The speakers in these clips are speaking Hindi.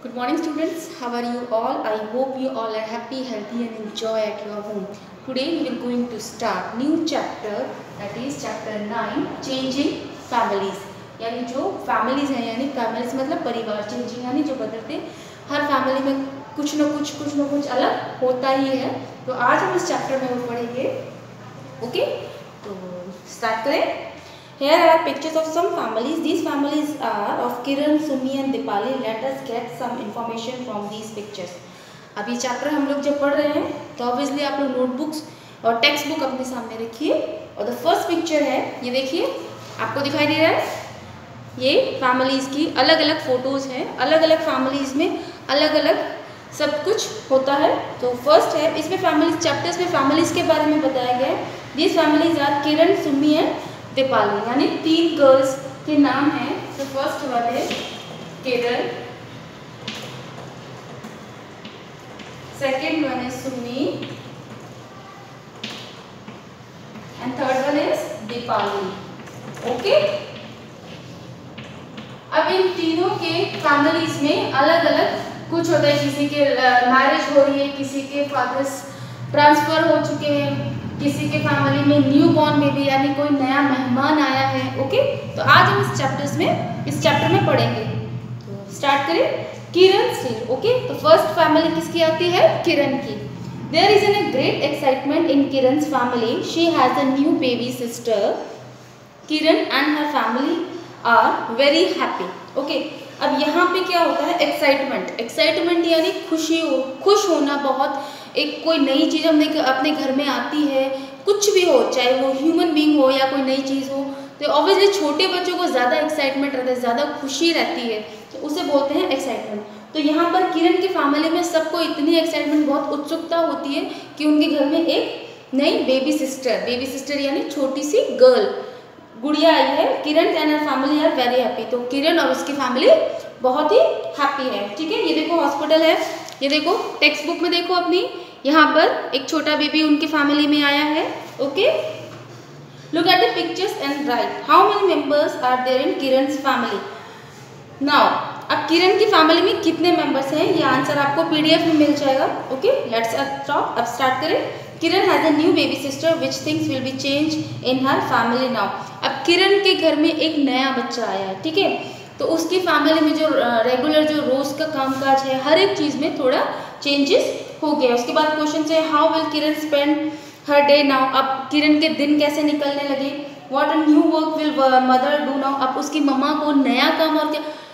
Good morning students, how are you all? I hope you all are happy, healthy and enjoy at your home. Today we are going to start new chapter, that is chapter 9, changing families. यानी जो families हैं, यानी families मतलब परिवार, changing यानी जो बदलते, हर family में कुछ न कुछ अलग होता ही है. तो आज हम इस chapter में वो पढ़ेंगे. ओके, तो start करें. Here are pictures of some families. These families are of Kiran, Sumi and Dipali. Let us get some information from these pictures. अभी चैप्टर हम लोग जब पढ़ रहे हैं तो ऑब्वियसली आप लोग नोटबुक्स और टेक्स्ट बुक अपने सामने रखिए. और द फर्स्ट पिक्चर है, ये देखिए, आपको दिखाई दे रहा है, ये फैमिलीज़ की अलग अलग फ़ोटोज़ हैं. अलग अलग फैमिलीज़ में अलग अलग सब कुछ होता है. तो फर्स्ट है, इसमें फैमिलीज चैप्टर्स में फैमिलीज़ के बारे में बताया गया है. These families are Kiran, Sumi and Deepali, यानी 3 गर्ल्स के नाम हैं. तो फर्स्ट वन है किरण, सेकेंड वन है Sumi and third one is Deepali. Okay, अब इन तीनों के फैमिलीज में अलग अलग कुछ होता है. किसी के मैरिज हो रही है, किसी के फादर्स ट्रांसफर हो चुके हैं, किसी के फैमिली में न्यू बॉर्न बेबी यानी कोई नया मेहमान आया है. ओके, तो आज हम इस चैप्टर में पढ़ेंगे. तो स्टार्ट करें. किरण से. ओके, तो फर्स्ट फैमिली किसकी आती है? किरण की. There is an great excitement in Kiran's family. She has a new baby sister. Kiran and her family are very happy. Okay, अब यहाँ पे क्या होता है? एक्साइटमेंट यानी खुश होना. बहुत एक कोई नई चीज़ अपने घर में आती है, कुछ भी हो, चाहे वो ह्यूमन बीइंग हो या कोई नई चीज़ हो, तो ऑब्वियसली छोटे बच्चों को ज़्यादा एक्साइटमेंट रहता है, ज़्यादा खुशी रहती है, तो उसे बोलते हैं एक्साइटमेंट. तो यहाँ पर किरण की फैमिली में सबको इतनी एक्साइटमेंट, बहुत उत्सुकता होती है कि उनके घर में एक नई बेबी सिस्टर यानी छोटी सी गर्ल गुड़िया आई है. Kiran and her family are very happy. तो किरण और उसकी फैमिली बहुत ही हैप्पी है. ठीक है, ये देखो हॉस्पिटल है, ये देखो टेक्स्ट बुक में देखो अपनी, यहाँ पर एक छोटा बेबी उनकी फैमिली में आया है. Okay, look at the pictures and write how many members are there in Kiran's family. Now, अब किरण की फैमिली में कितने मेंबर्स हैं, ये आंसर आपको पीडीएफ में मिल जाएगा. Okay, let's stop. अब स्टार्ट करें. Kiran has a new baby sister which things will be change in her family now. अब किरण के घर में एक नया बच्चा आया है. ठीक है, तो उसकी फैमिली में जो रेगुलर जो रोज़ का कामकाज है, हर एक चीज़ में थोड़ा चेंजेस हो गया. उसके बाद क्वेश्चन है how will Kiran spend her day now. अब किरण के दिन कैसे निकलने लगे. What a new work will mother do now. अब उसकी मम्मा को नया काम और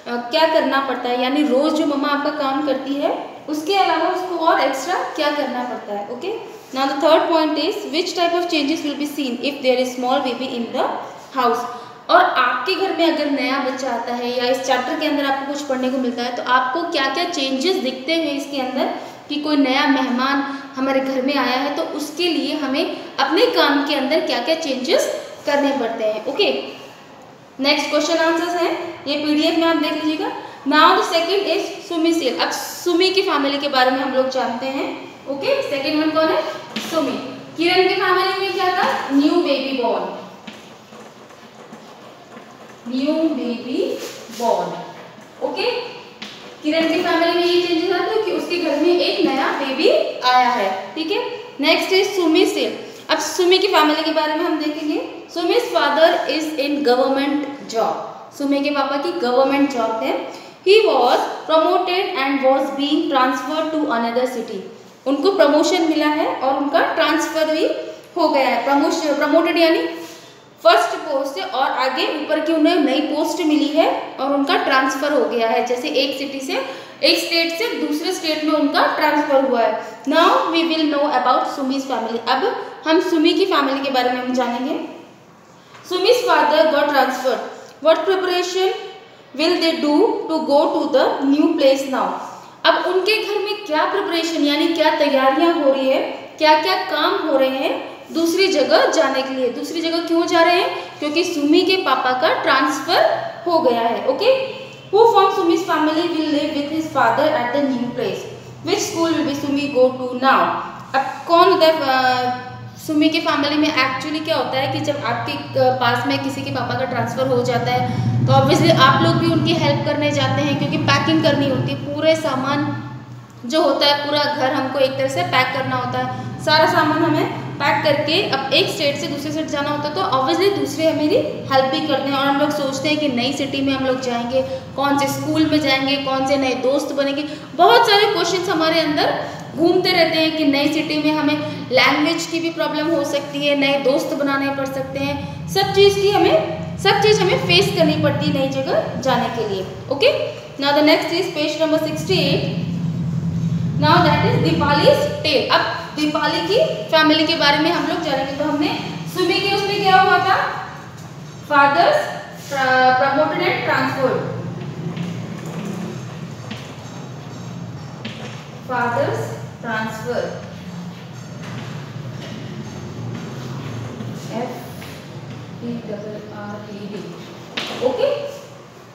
क्या करना पड़ता है, यानी रोज़ जो मम्मा आपका काम करती है उसके अलावा उसको और एक्स्ट्रा क्या करना पड़ता है. Okay, now the third point is which type of changes will be seen if there is small baby in the house. और आपके घर में अगर नया बच्चा आता है या इस चैप्टर के अंदर आपको कुछ पढ़ने को मिलता है, तो आपको क्या क्या चेंजेस दिखते हैं इसके अंदर कि कोई नया मेहमान हमारे घर में आया है, तो उसके लिए हमें अपने काम के अंदर क्या क्या चेंजेस करने पड़ते हैं. ओके, नेक्स्ट क्वेश्चन आंसर्स हैं, ये पीडीएफ में आप देख लीजिएगा. Now the second is Sumi cell. अब सुमी की फैमिली के बारे में हम लोग जानते हैं. ओके, सेकंड वन कौन है? सुमी. किरण की फैमिली में क्या था? New baby born. ओके, किरण की फैमिली में ये चेंजेस आते हैं कि उसके घर में एक नया बेबी आया है. ठीक है, नेक्स्ट इज सुमी सेल. अब सुमी की फैमिली के बारे में हम देखेंगे. Sumi's father is in government job. Sumi के पापा की गवर्नमेंट जॉब है. He was promoted and was being transferred to another city. उनको प्रमोशन मिला है और उनका ट्रांसफर भी हो गया है. प्रमोटेड यानी फर्स्ट पोस्ट से और आगे ऊपर की उन्हें नई पोस्ट मिली है और उनका ट्रांसफर हो गया है. जैसे एक स्टेट से दूसरे स्टेट में उनका ट्रांसफर हुआ है. Now we will know about Sumi's family. अब हम सुमी की फैमिली के बारे में हम जानेंगे. Sumi's father got transferred. What preparation will they do to go to the new place now. अब उनके घर में क्या प्रिपरेशन यानी क्या तैयारियां हो रही है, क्या क्या काम हो रहे हैं दूसरी जगह जाने के लिए. दूसरी जगह क्यों जा रहे हैं? क्योंकि सुमी के पापा का ट्रांसफर हो गया है. Okay, who from Sumi's family will live with his father at the new place. Which school will be Sumi go to now. अब कौन सुमी की फैमिली में एक्चुअली क्या होता है कि जब आपके पास में किसी के पापा का ट्रांसफ़र हो जाता है तो ऑब्वियसली आप लोग भी उनकी हेल्प करने जाते हैं, क्योंकि पैकिंग करनी होती है। पूरे सामान जो होता है, पूरा घर हमको एक तरह से पैक करना होता है। सारा सामान हमें पैक करके अब एक स्टेट से दूसरे स्टेट जाना होता है, तो ऑब्वियसली दूसरे हमारी हेल्प भी करते हैं। और हम लोग सोचते हैं कि नई सिटी में हम लोग जाएंगे, कौन से स्कूल में जाएंगे, कौन से नए दोस्त बनेंगे, बहुत सारे क्वेश्चंस हमारे अंदर घूमते रहते हैं कि नई सिटी में हमें लैंग्वेज की भी प्रॉब्लम हो सकती है, नए दोस्त बनाने पड़ सकते हैं, सब चीज़ हमें फेस करनी पड़ती है नई जगह जाने के लिए। Okay, now the next is page number 68। Now that is Deepali's tale. अब दीपाली की फैमिली के बारे में हम लोग जानेंगे। तो हमने सुमी के उसमें क्या हुआ था, fathers promoted and transferred, fathers transfer, FERRED। Okay,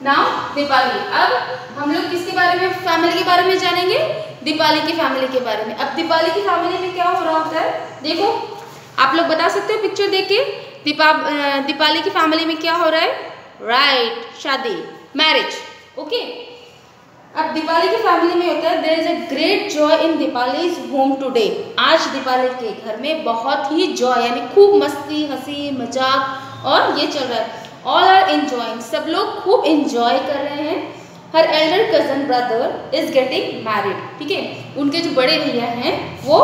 now Deepali. अब हम लोग किसके बारे में, फैमिली के बारे में जानेंगे, दीपाली की फैमिली के बारे में। अब दीपाली की फैमिली में क्या हो रहा होता है, देखो आप लोग बता सकते हो पिक्चर देख के दीपाली की फैमिली में क्या हो रहा है, राइट, शादी, मैरिज। ओके, अब दीपाली की फैमिली में होता है there is a great joy in Deepali's home today. आज दीपाली के घर में बहुत ही जॉय, यानी खूब मस्ती, हंसी मजाक और ये चल रहा है। ऑल आर एंजॉइंग, सब लोग खूब एंजॉय कर रहे हैं। हर Elder cousin brother is getting married, ठीक है, उनके जो बड़े भैया हैं वो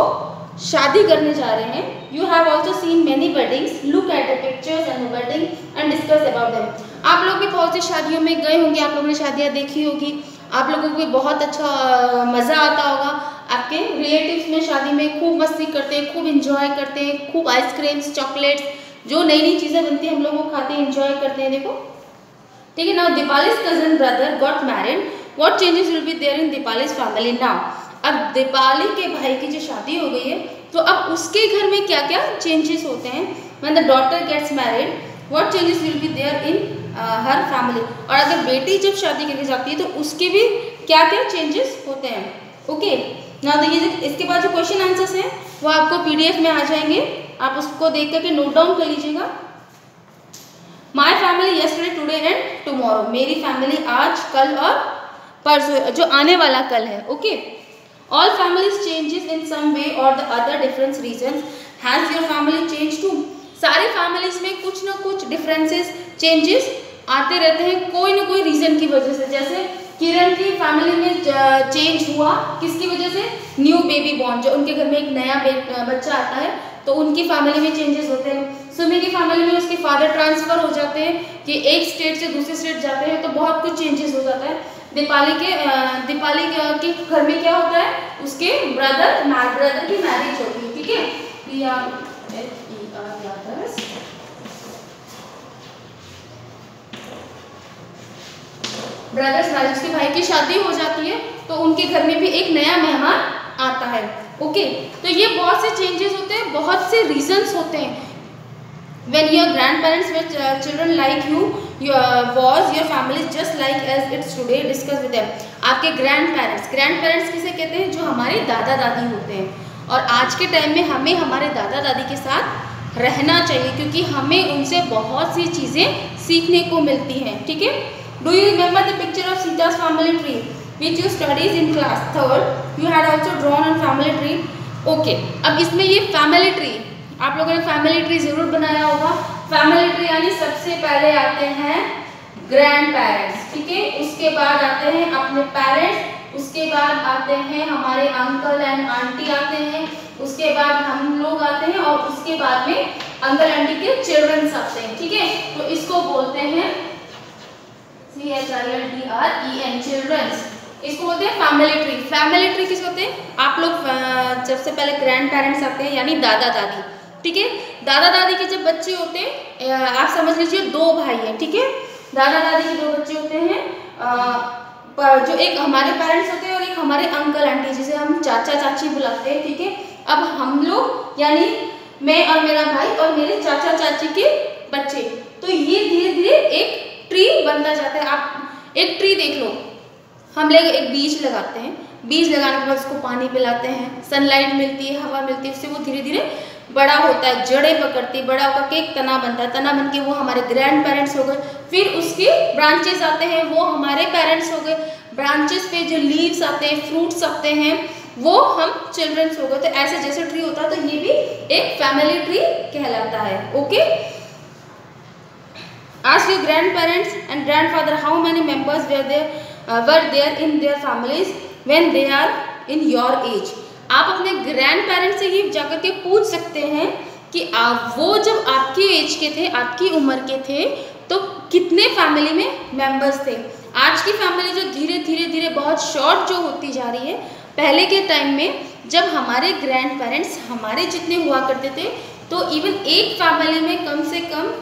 शादी करने जा रहे हैं। You have also seen many weddings, look at the pictures and the wedding and discuss about them. आप लोग भी बहुत सी शादियों में गए होंगे, आप लोगों ने शादियाँ देखी होगी, आप लोगों को भी बहुत अच्छा मज़ा आता होगा। आपके रिलेटिव्स में शादी में खूब मस्ती करते हैं, खूब इंजॉय करते हैं, खूब आइसक्रीम्स, चॉकलेट्स, जो नई नई चीज़ें बनती हैं हम लोग वो खाते हैं, इंजॉय करते हैं। देखो, ठीक है। Now Deepali's cousin brother got married, what changes will be there in Deepali's family now. अब दीपाली के भाई की जो शादी हो गई है तो अब उसके घर में क्या क्या चेंजेस होते हैं। When the daughter gets married, what changes will be there in her family. और अगर बेटी जब शादी करके जाती है तो उसके भी क्या क्या चेंजेस होते हैं। ओके, नाउ देखिए इसके बाद जो क्वेश्चन आंसर्स हैं वो आपको PDF में आ जाएंगे, आप उसको देख करके नोट डाउन कर लीजिएगा। My family yesterday, today and tomorrow, मेरी फैमिली आज, कल और परसों, जो आने वाला कल है। Okay, all families changes in some way और the other difference reasons, has your family change too. सारे फैमिलीज में कुछ ना कुछ डिफरेंसेस, चेंजेस आते रहते हैं कोई ना कोई रीजन की वजह से। जैसे किरण की फैमिली में चेंज हुआ किसकी वजह से, न्यू बेबी बॉर्न, जो उनके घर में एक नया बच्चा आता है तो उनकी फैमिली में चेंजेस होते हैं। सुमी की फैमिली में उसके फादर ट्रांसफर हो जाते हैं कि एक स्टेट से दूसरे स्टेट जाते हैं तो बहुत कुछ चेंजेस हो जाता है। दीपाली के घर में क्या होता है, उसके ब्रदर की मैरिज होती है, ठीक है। ब्रदर्स मैरिज, के भाई की शादी हो जाती है तो उनके घर में भी एक नया मेहमान आता है। ओके, तो ये बहुत से चेंजेस होते हैं, बहुत से रीजंस होते हैं। When your grandparents were children like you, was your family just like as it's today? Discuss with them. आपके ग्रैंड पेरेंट्स किसे कहते हैं, जो हमारे दादा दादी होते हैं। और आज के टाइम में हमें हमारे दादा दादी के साथ रहना चाहिए क्योंकि हमें उनसे बहुत सी चीज़ें सीखने को मिलती हैं, ठीक है। Do you remember the picture of Sita's family tree which you studied in class 3rd? You had also drawn on family tree. Okay, अब इसमें ये फैमिली ट्री, आप लोगों ने फैमिली ट्री जरूर बनाया होगा। फैमिली ट्री यानी सबसे पहले आते हैं ग्रैंड पेरेंट्स, ठीक है, उसके बाद आते हैं अपने पेरेंट्स, उसके बाद आते हैं हमारे अंकल एंड आंटी आते हैं, उसके बाद हम लोग आते हैं और उसके बाद में अंकल आंटी के चिल्ड्रंस आते हैं, ठीक है। तो इसको बोलते हैं CHILDREN, चिल्ड्रंस, इसको बोलते हैं फैमिली ट्री। फैमिली ट्री किस होते हैं, आप लोग सबसे पहले ग्रैंड पेरेंट्स आते हैं यानी दादा दादी, ठीक है। दादा दादी के जब बच्चे होते हैं, आप समझ लीजिए 2 भाई हैं, ठीक है। दादा दादी के 2 बच्चे होते हैं, जो एक हमारे पेरेंट्स होते हैं और एक हमारे अंकल आंटी, जिसे हम चाचा चाची बुलाते हैं, ठीक है। अब हम लोग यानी मैं और मेरा भाई और मेरे चाचा चाची के बच्चे, तो ये धीरे धीरे एक ट्री बनता जाता है। आप एक ट्री देख लो, हम लोग एक बीज लगाते हैं, बीज लगाने के बाद उसको पानी पिलाते हैं, सनलाइट मिलती है, हवा मिलती है, उससे वो धीरे धीरे बड़ा होता है, जड़ें पकड़ती, बड़ा होकर के एक तना बनता है, तना बन के वो हमारे ग्रैंड पेरेंट्स हो गए, फिर उसके ब्रांचेस आते हैं, वो हमारे पेरेंट्स हो गए, ब्रांचेस पे जो लीव्स आते हैं, फ्रूट्स आते हैं, वो हम चिल्ड्रंस हो गए। तो ऐसे जैसे ट्री होता है तो ये भी एक फैमिली ट्री कहलाता है। Okay, ask your grandparents and grandfather how many members were there in their families when they are in your age. आप अपने ग्रैंड पेरेंट्स से ही जाकर के पूछ सकते हैं कि वो जब आपके एज के थे, आपकी उम्र के थे, तो कितने फैमिली में मेंबर्स थे। आज की फैमिली जो धीरे धीरे धीरे बहुत शॉर्ट जो होती जा रही है, पहले के टाइम में जब हमारे ग्रैंड पेरेंट्स हमारे जितने हुआ करते थे तो इवन एक फैमिली में कम से कम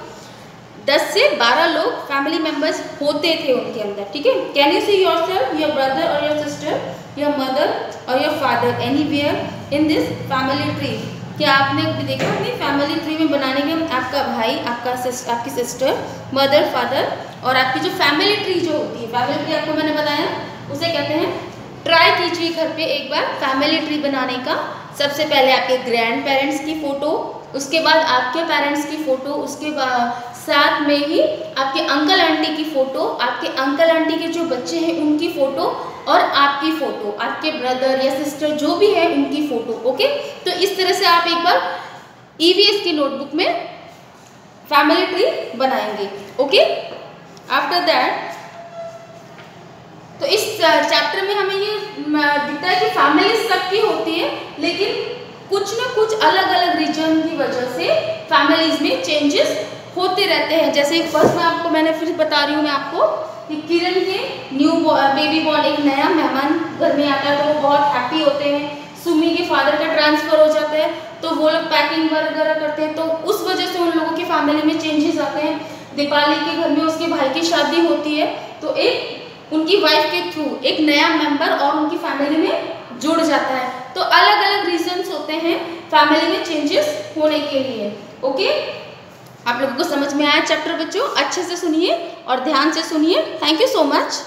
10 से 12 लोग फैमिली मेंबर्स होते थे उनके अंदर। ठीक है, can you see yourself, your brother और योर सिस्टर, योर मदर और your father anywhere in this family tree. क्या आपने कभी देखा अपनी फैमिली ट्री में बनाने में आपका भाई, आपकी सिस्टर, मदर, फादर और आपकी जो फैमिली ट्री जो होती है, फैमिली ट्री आपको मैंने बताया उसे कहते हैं। ट्राई कीजिए घर पे एक बार फैमिली ट्री बनाने का। सबसे पहले आपके ग्रैंड पेरेंट्स की फ़ोटो, उसके बाद आपके पेरेंट्स की फ़ोटो, उसके बाद साथ में ही आपके अंकल आंटी की फ़ोटो, आपके अंकल आंटी के जो बच्चे हैं उनकी फ़ोटो और आपकी फ़ोटो, आपके ब्रदर या सिस्टर जो भी है उनकी फ़ोटो। ओके, तो इस तरह से आप एक बार EVS की नोटबुक में फैमिली ट्री बनाएंगे। ओके, आफ्टर दैट तो इस चैप्टर में हमें ये दिखता है कि फैमिली सबकी होती है, लेकिन कुछ ना कुछ अलग अलग रीजन की वजह से फैमिलीज में चेंजेस होते रहते हैं। जैसे फर्स्ट में आपको मैंने फिर बता रही हूँ मैं आपको कि किरण के न्यू बेबी बॉर्न, एक नया मेहमान घर में आता है तो वो बहुत हैप्पी होते हैं। सुमी के फादर का ट्रांसफ़र हो जाता है तो वो लोग पैकिंग वगैरह करते हैं, तो उस वजह से उन लोगों की फैमिली में चेंजेस आते हैं। दीपाली के घर में उसके भाई की शादी होती है तो एक उनकी वाइफ के थ्रू एक नया मेंबर और उनकी फैमिली में जुड़ जाता है। तो अलग अलग रीजंस होते हैं फैमिली में चेंजेस होने के लिए। ओके, आप लोगों को समझ में आया चैप्टर बच्चों? अच्छे से सुनिए और ध्यान से सुनिए। Thank you so much.